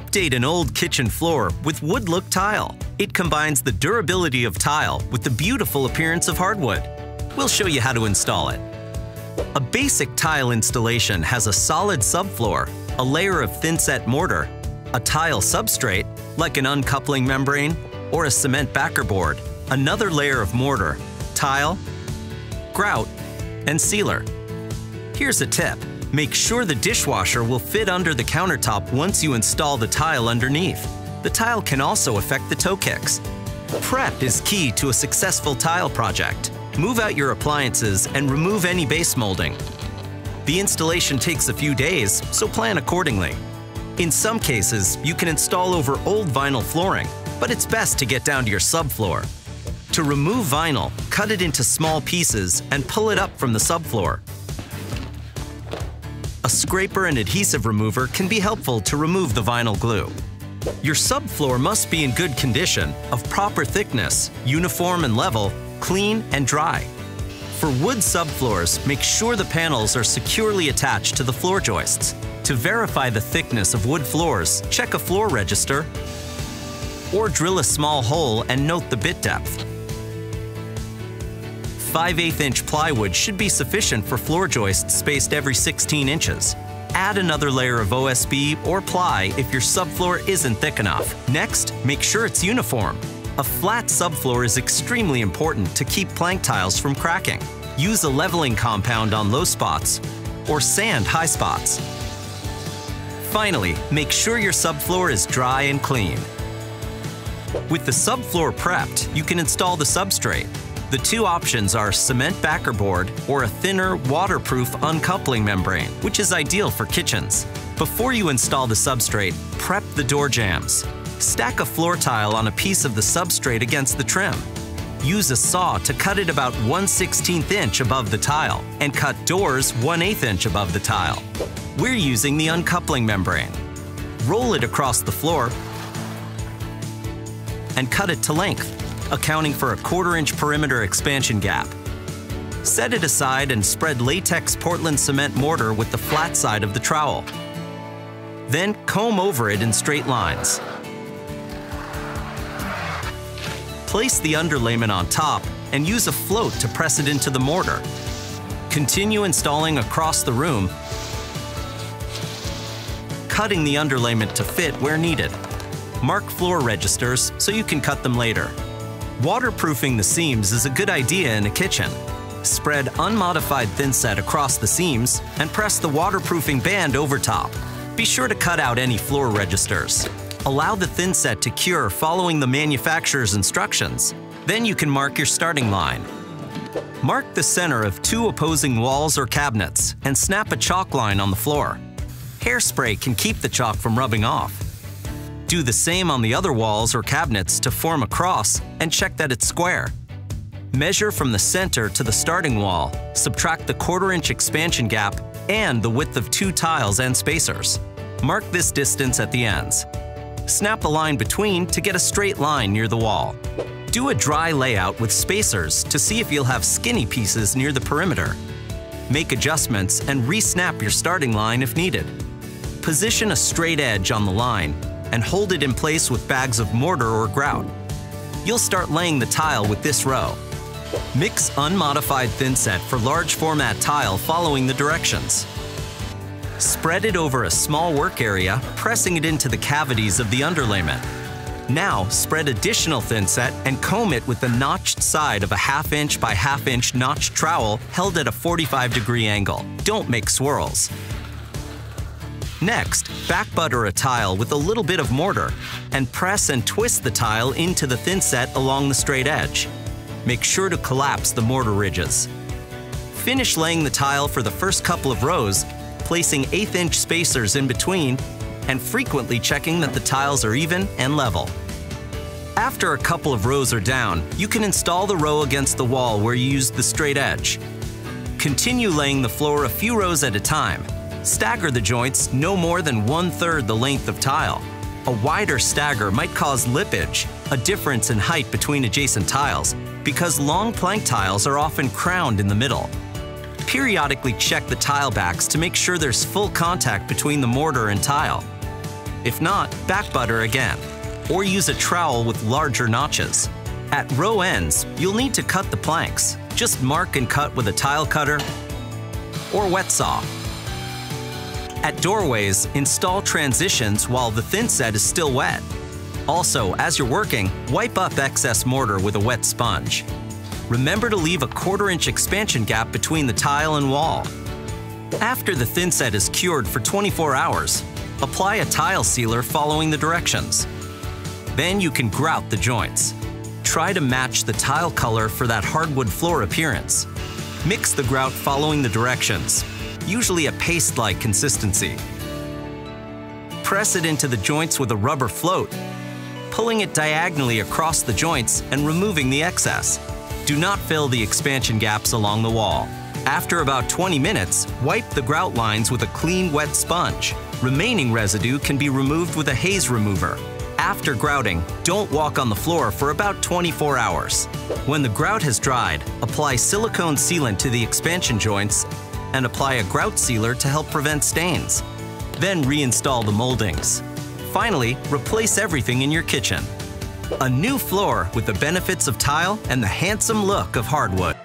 Update an old kitchen floor with wood look tile. It combines the durability of tile with the beautiful appearance of hardwood. We'll show you how to install it. A basic tile installation has a solid subfloor, a layer of thin-set mortar, a tile substrate, like an uncoupling membrane or a cement backer board, another layer of mortar, tile, grout, and sealer. Here's a tip. Make sure the dishwasher will fit under the countertop once you install the tile underneath. The tile can also affect the toe kicks. Prep is key to a successful tile project. Move out your appliances and remove any base molding. The installation takes a few days, so plan accordingly. In some cases, you can install over old vinyl flooring, but it's best to get down to your subfloor. To remove vinyl, cut it into small pieces and pull it up from the subfloor. A scraper and adhesive remover can be helpful to remove the vinyl glue. Your subfloor must be in good condition, of proper thickness, uniform and level, clean and dry. For wood subfloors, make sure the panels are securely attached to the floor joists. To verify the thickness of wood floors, check a floor register or drill a small hole and note the bit depth. 5/8" plywood should be sufficient for floor joists spaced every 16 inches. Add another layer of OSB or ply if your subfloor isn't thick enough. Next, make sure it's uniform. A flat subfloor is extremely important to keep plank tiles from cracking. Use a leveling compound on low spots or sand high spots. Finally, make sure your subfloor is dry and clean. With the subfloor prepped, you can install the substrate. The two options are cement backer board or a thinner, waterproof uncoupling membrane, which is ideal for kitchens. Before you install the substrate, prep the door jambs. Stack a floor tile on a piece of the substrate against the trim. Use a saw to cut it about 1/16 inch above the tile and cut doors 1/8 inch above the tile. We're using the uncoupling membrane. Roll it across the floor and cut it to length, accounting for a 1/4 inch perimeter expansion gap. Set it aside and spread latex Portland cement mortar with the flat side of the trowel. Then comb over it in straight lines. Place the underlayment on top and use a float to press it into the mortar. Continue installing across the room, cutting the underlayment to fit where needed. Mark floor registers so you can cut them later. Waterproofing the seams is a good idea in a kitchen. Spread unmodified thinset across the seams and press the waterproofing band over top. Be sure to cut out any floor registers. Allow the thinset to cure following the manufacturer's instructions. Then you can mark your starting line. Mark the center of 2 opposing walls or cabinets and snap a chalk line on the floor. Hairspray can keep the chalk from rubbing off. Do the same on the other walls or cabinets to form a cross and check that it's square. Measure from the center to the starting wall, subtract the 1/4 inch expansion gap and the width of 2 tiles and spacers. Mark this distance at the ends. Snap a line between to get a straight line near the wall. Do a dry layout with spacers to see if you'll have skinny pieces near the perimeter. Make adjustments and re-snap your starting line if needed. Position a straight edge on the line and hold it in place with bags of mortar or grout. You'll start laying the tile with this row. Mix unmodified thinset for large format tile following the directions. Spread it over a small work area, pressing it into the cavities of the underlayment. Now, spread additional thinset and comb it with the notched side of a 1/2 inch by 1/2 inch notched trowel held at a 45-degree angle. Don't make swirls. Next, back butter a tile with a little bit of mortar and press and twist the tile into the thinset along the straight edge. Make sure to collapse the mortar ridges. Finish laying the tile for the first couple of rows, placing 1/8 inch spacers in between and frequently checking that the tiles are even and level. After a couple of rows are down, you can install the row against the wall where you used the straight edge. Continue laying the floor a few rows at a time. Stagger the joints no more than 1/3 the length of tile. A wider stagger might cause lippage, a difference in height between adjacent tiles, because long plank tiles are often crowned in the middle. Periodically check the tile backs to make sure there's full contact between the mortar and tile. If not, back butter again, or use a trowel with larger notches. At row ends, you'll need to cut the planks. Just mark and cut with a tile cutter or wet saw. At doorways, install transitions while the thin set is still wet. Also, as you're working, wipe up excess mortar with a wet sponge. Remember to leave a 1/4-inch expansion gap between the tile and wall. After the thin set is cured for 24 hours, apply a tile sealer following the directions. Then you can grout the joints. Try to match the tile color for that hardwood floor appearance. Mix the grout following the directions, usually a paste-like consistency. Press it into the joints with a rubber float, pulling it diagonally across the joints and removing the excess. Do not fill the expansion gaps along the wall. After about 20 minutes, wipe the grout lines with a clean, wet sponge. Remaining residue can be removed with a haze remover. After grouting, don't walk on the floor for about 24 hours. When the grout has dried, apply silicone sealant to the expansion joints and apply a grout sealer to help prevent stains. Then reinstall the moldings. Finally, replace everything in your kitchen. A new floor with the benefits of tile and the handsome look of hardwood.